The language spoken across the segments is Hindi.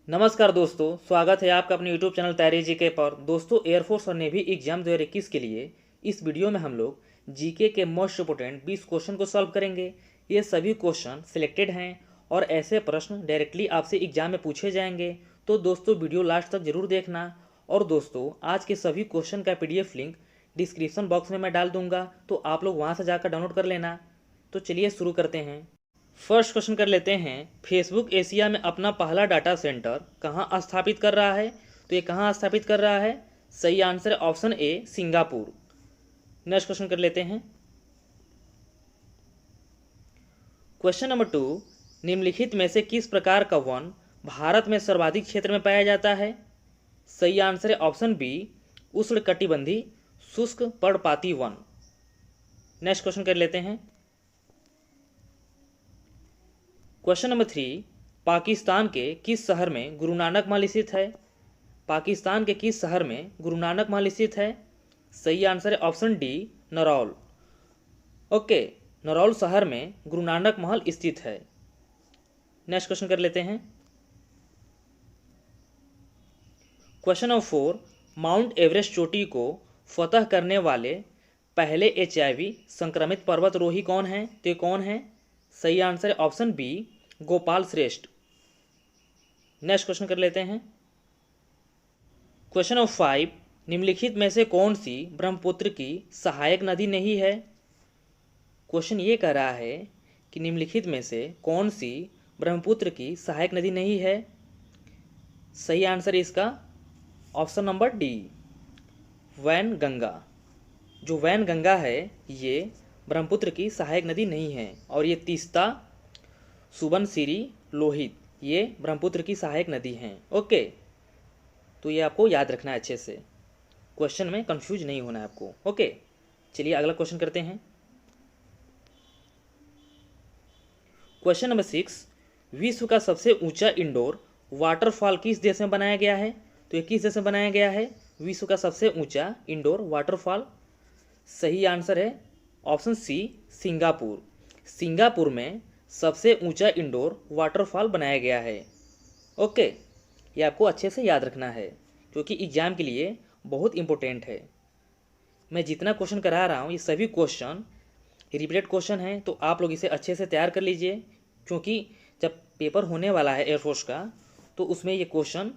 नमस्कार दोस्तों, स्वागत है आपका अपने यूट्यूब चैनल तैयारी जीके पर। दोस्तों, एयरफोर्स और नेवी एग्जाम 2021 के लिए इस वीडियो में हम लोग जीके के मोस्ट इंपोर्टेंट 20 क्वेश्चन को सॉल्व करेंगे। ये सभी क्वेश्चन सिलेक्टेड हैं और ऐसे प्रश्न डायरेक्टली आपसे एग्जाम में पूछे जाएंगे। तो दोस्तों, वीडियो लास्ट तक जरूर देखना। और दोस्तों, आज के सभी क्वेश्चन का PDF लिंक डिस्क्रिप्शन बॉक्स में मैं डाल दूंगा, तो आप लोग वहाँ से जाकर डाउनलोड कर लेना। तो चलिए शुरू करते हैं। फर्स्ट क्वेश्चन कर लेते हैं। फेसबुक एशिया में अपना पहला डाटा सेंटर कहाँ स्थापित कर रहा है? तो ये कहाँ स्थापित कर रहा है? सही आंसर है option A, Singapore. Next question कर लेते हैं। क्वेश्चन नंबर 2, निम्नलिखित में से किस प्रकार का वन भारत में सर्वाधिक क्षेत्र में पाया जाता है? सही आंसर है ऑप्शन बी, उष्णकटिबंधीय शुष्क पर्णपाती वन। नेक्स्ट क्वेश्चन कर लेते हैं। क्वेश्चन नंबर 3, पाकिस्तान के किस शहर में गुरु नानक महल स्थित है? पाकिस्तान के किस शहर में गुरु नानक महल स्थित है? सही आंसर है ऑप्शन डी, नरौल। ओके, नरौल शहर में गुरु नानक महल स्थित है। नेक्स्ट क्वेश्चन कर लेते हैं। क्वेश्चन नंबर 4, माउंट एवरेस्ट चोटी को फतह करने वाले पहले HIV संक्रमित पर्वतारोही कौन हैं? तो कौन है? सही आंसर है ऑप्शन बी, गोपाल श्रेष्ठ। नेक्स्ट क्वेश्चन कर लेते हैं। क्वेश्चन नंबर 5, निम्नलिखित में से कौन सी ब्रह्मपुत्र की सहायक नदी नहीं है? क्वेश्चन ये कह रहा है कि निम्नलिखित में से कौन सी ब्रह्मपुत्र की सहायक नदी नहीं है? सही आंसर इसका ऑप्शन नंबर डी, वैनगंगा। जो वैनगंगा है ये ब्रह्मपुत्र की सहायक नदी नहीं है, और ये तीस्ता, सुबनसिरी, लोहित ये ब्रह्मपुत्र की सहायक नदी हैं। ओके, तो ये आपको याद रखना है अच्छे से, क्वेश्चन में कंफ्यूज नहीं होना है आपको। ओके, चलिए अगला क्वेश्चन करते हैं। क्वेश्चन नंबर 6, विश्व का सबसे ऊंचा इंडोर वाटरफॉल किस देश में बनाया गया है? तो ये किस देश में बनाया गया है विश्व का सबसे ऊंचा इंडोर वाटरफॉल? सही आंसर है ऑप्शन सी, सिंगापुर। सिंगापुर में सबसे ऊंचा इंडोर वाटरफॉल बनाया गया है। ओके, ये आपको अच्छे से याद रखना है क्योंकि एग्जाम के लिए बहुत इंपॉर्टेंट है। मैं जितना क्वेश्चन करा रहा हूँ ये सभी क्वेश्चन रिपीटेड क्वेश्चन हैं, तो आप लोग इसे अच्छे से तैयार कर लीजिए, क्योंकि जब पेपर होने वाला है एयरफोर्स का तो उसमें ये क्वेश्चन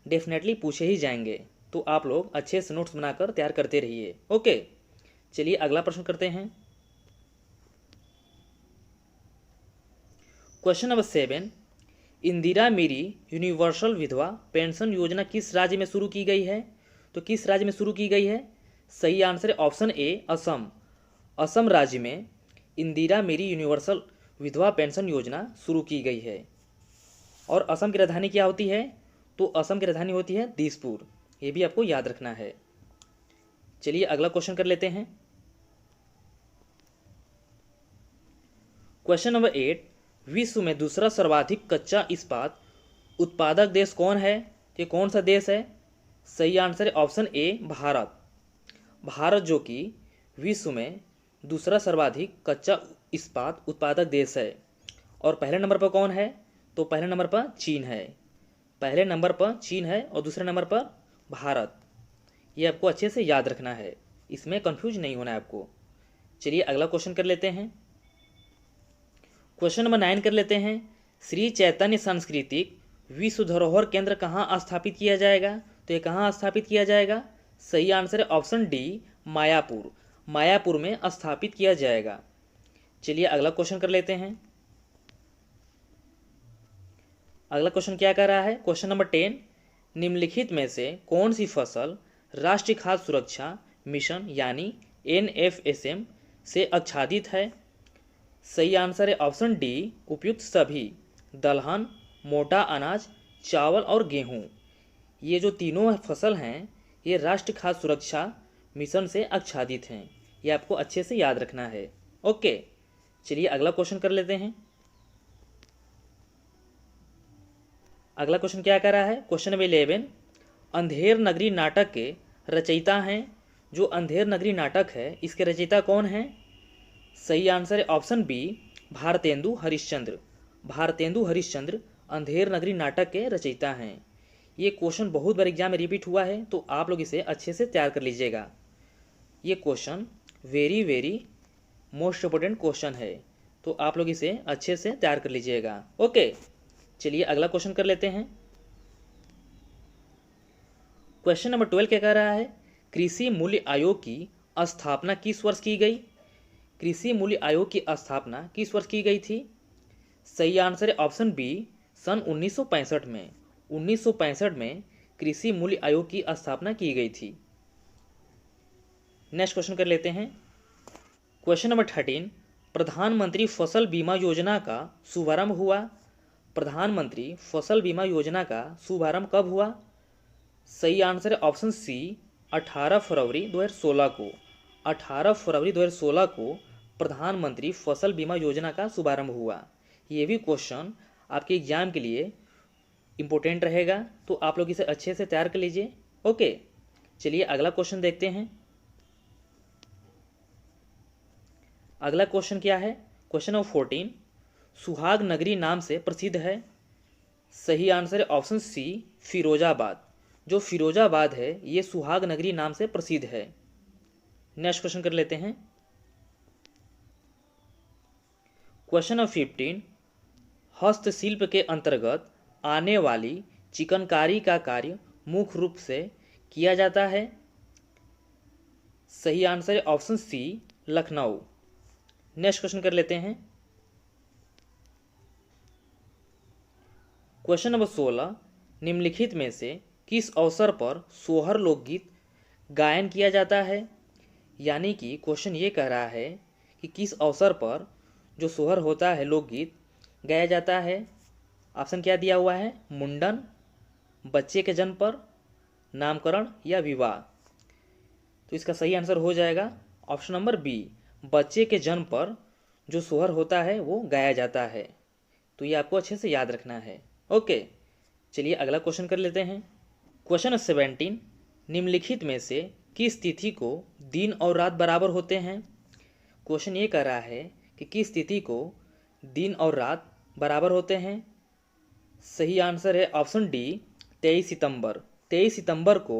डेफिनेटली पूछे ही जाएंगे। तो आप लोग अच्छे से नोट्स बनाकर तैयार करते रहिए। ओके, चलिए अगला प्रश्न करते हैं। क्वेश्चन नंबर 7, इंदिरा मेरी यूनिवर्सल विधवा पेंशन योजना किस राज्य में शुरू की गई है? तो किस राज्य में शुरू की गई है? सही आंसर है ऑप्शन ए, असम। असम राज्य में इंदिरा मेरी यूनिवर्सल विधवा पेंशन योजना शुरू की गई है। और असम की राजधानी क्या होती है? तो असम की राजधानी होती है दिसपुर। ये भी आपको याद रखना है। चलिए अगला क्वेश्चन कर लेते हैं। क्वेश्चन नंबर 8, विश्व में दूसरा सर्वाधिक कच्चा इस्पात उत्पादक देश कौन है? ये कौन सा देश है? सही आंसर है ऑप्शन ए, भारत। भारत जो कि विश्व में दूसरा सर्वाधिक कच्चा इस्पात उत्पादक देश है। और पहले नंबर पर कौन है? तो पहले नंबर पर चीन है। पहले नंबर पर चीन है और दूसरे नंबर पर भारत। ये आपको अच्छे से याद रखना है, इसमें कंफ्यूज नहीं होना है आपको। चलिए अगला क्वेश्चन कर लेते हैं। क्वेश्चन नंबर 9 कर लेते हैं। श्री चैतन्य सांस्कृतिक विश्व धरोहर केंद्र कहाँ स्थापित किया जाएगा? तो ये कहाँ स्थापित किया जाएगा? सही आंसर है ऑप्शन डी, मायापुर। मायापुर में स्थापित किया जाएगा। चलिए अगला क्वेश्चन कर लेते हैं। अगला क्वेश्चन क्या कर रहा है? क्वेश्चन नंबर 10, निम्नलिखित में से कौन सी फसल राष्ट्रीय खाद्य सुरक्षा मिशन यानी NFSM से आच्छादित है? सही आंसर है ऑप्शन डी, उपयुक्त सभी। दलहन, मोटा अनाज, चावल और गेहूं, ये जो तीनों फसल हैं ये राष्ट्रीय खाद्य सुरक्षा मिशन से आच्छादित हैं। ये आपको अच्छे से याद रखना है। ओके, चलिए अगला क्वेश्चन कर लेते हैं। अगला क्वेश्चन क्या कर रहा है? क्वेश्चन नंबर 11, अंधेर नगरी नाटक के रचयिता हैं। जो अंधेर नगरी नाटक है इसके रचयिता कौन हैं? सही आंसर है ऑप्शन बी, भारतेंदु हरिश्चंद्र। भारतेंदु हरिश्चंद्र अंधेर नगरी नाटक के रचयिता हैं। ये क्वेश्चन बहुत बार एग्जाम में रिपीट हुआ है, तो आप लोग इसे अच्छे से तैयार कर लीजिएगा। ये question very very most important question है, तो आप लोग इसे अच्छे से तैयार कर लीजिएगा। ओके, चलिए अगला क्वेश्चन कर लेते हैं। क्वेश्चन नंबर 12 क्या कह रहा है? कृषि मूल्य आयोग की स्थापना किस वर्ष की गई? कृषि मूल्य आयोग की स्थापना किस वर्ष की गई थी? सही आंसर है ऑप्शन बी, सन 1965 में। 1965 में कृषि मूल्य आयोग की स्थापना की गई थी। नेक्स्ट क्वेश्चन कर लेते हैं। क्वेश्चन नंबर 13, प्रधानमंत्री फसल बीमा योजना का शुभारंभ हुआ? प्रधानमंत्री फसल बीमा योजना का शुभारंभ कब हुआ? सही आंसर है ऑप्शन सी, 18 फरवरी 2016 को। 18 फरवरी 2016 को प्रधानमंत्री फसल बीमा योजना का शुभारंभ हुआ। ये भी क्वेश्चन आपके एग्जाम के लिए इम्पोर्टेंट रहेगा, तो आप लोग इसे अच्छे से तैयार कर लीजिए। ओके, चलिए अगला क्वेश्चन देखते हैं। अगला क्वेश्चन क्या है? क्वेश्चन नंबर 14, सुहाग नगरी नाम से प्रसिद्ध है? सही आंसर है ऑप्शन सी, फिरोजाबाद। जो फिरोजाबाद है ये सुहाग नगरी नाम से प्रसिद्ध है। नेक्स्ट क्वेश्चन कर लेते हैं। क्वेश्चन नंबर 15, हस्तशिल्प के अंतर्गत आने वाली चिकनकारी का कार्य मुख्य रूप से किया जाता है? सही आंसर है option C, Lucknow. Next question कर लेते हैं। क्वेश्चन नंबर 16, निम्नलिखित में से किस अवसर पर सोहर लोकगीत गायन किया जाता है? यानी कि क्वेश्चन ये कह रहा है कि किस अवसर पर जो सोहर होता है लोकगीत गाया जाता है। ऑप्शन क्या दिया हुआ है? मुंडन, बच्चे के जन्म पर, नामकरण या विवाह। तो इसका सही आंसर हो जाएगा ऑप्शन नंबर बी, बच्चे के जन्म पर जो सोहर होता है वो गाया जाता है। तो ये आपको अच्छे से याद रखना है। ओके, चलिए अगला क्वेश्चन कर लेते हैं। क्वेश्चन 17, निम्नलिखित में से किस तिथि को दिन और रात बराबर होते हैं? क्वेश्चन ये कह रहा है कि किस तिथि को दिन और रात बराबर होते हैं। सही आंसर है ऑप्शन डी, 23 सितंबर। 23 सितंबर को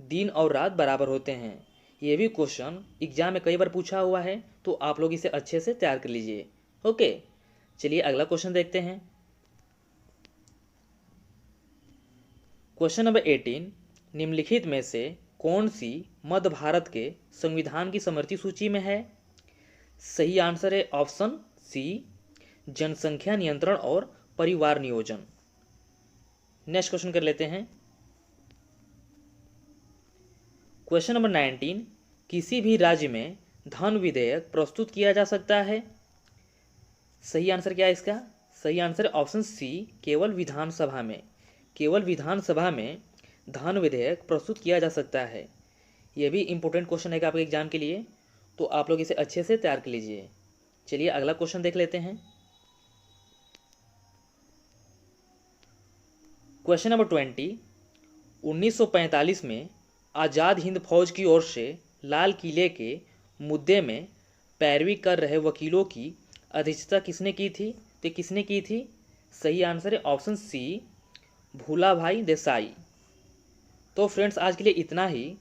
दिन और रात बराबर होते हैं। ये भी क्वेश्चन एग्जाम में कई बार पूछा हुआ है, तो आप लोग इसे अच्छे से तैयार कर लीजिए। ओके, चलिए अगला क्वेश्चन देखते हैं। क्वेश्चन नंबर 18, निम्नलिखित में से कौन सी मध्य भारत के संविधान की स्मृति सूची में है? सही आंसर है ऑप्शन सी, जनसंख्या नियंत्रण और परिवार नियोजन। नेक्स्ट क्वेश्चन कर लेते हैं। क्वेश्चन नंबर 19, किसी भी राज्य में धन विधेयक प्रस्तुत किया जा सकता है? सही आंसर क्या है इसका? सही आंसर है ऑप्शन सी, केवल विधानसभा में। केवल विधानसभा में धन विधेयक प्रस्तुत किया जा सकता है। यह भी इंपॉर्टेंट क्वेश्चन है आपके एग्जाम के लिए, तो आप लोग इसे अच्छे से तैयार कर लीजिए। चलिए अगला क्वेश्चन देख लेते हैं। क्वेश्चन नंबर 20, 1945 में आज़ाद हिंद फौज की ओर से लाल किले के मुद्दे में पैरवी कर रहे वकीलों की अध्यक्षता किसने की थी? तो किसने की थी? सही आंसर है ऑप्शन सी, भूलाभाई देसाई। तो फ्रेंड्स आज के लिए इतना ही,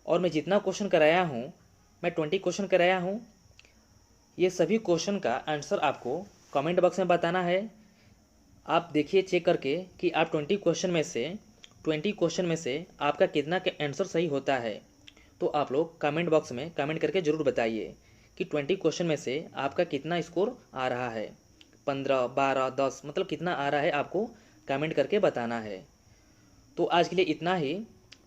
और मैं जितना क्वेश्चन कराया हूँ, मैं 20 क्वेश्चन कराया हूँ। ये सभी क्वेश्चन का आंसर आपको कमेंट बॉक्स में बताना है। आप देखिए चेक करके कि आप 20 क्वेश्चन में से आपका कितना का आंसर सही होता है। तो आप लोग कमेंट बॉक्स में कमेंट करके ज़रूर बताइए कि 20 क्वेश्चन में से आपका कितना स्कोर आ रहा है। 15, 12, 10 मतलब कितना आ रहा है, आपको कमेंट करके बताना है। तो आज के लिए इतना ही,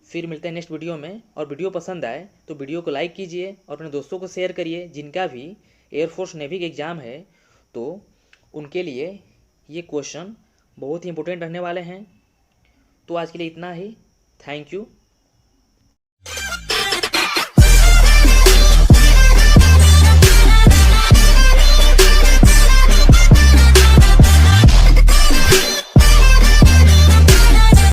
फिर मिलते हैं नेक्स्ट वीडियो में। और वीडियो पसंद आए तो वीडियो को लाइक कीजिए और अपने दोस्तों को शेयर करिए जिनका भी एयरफोर्स नेवी का एग्ज़ाम है, तो उनके लिए ये क्वेश्चन बहुत ही इंपॉर्टेंट रहने वाले हैं। तो आज के लिए इतना ही, थैंक यू।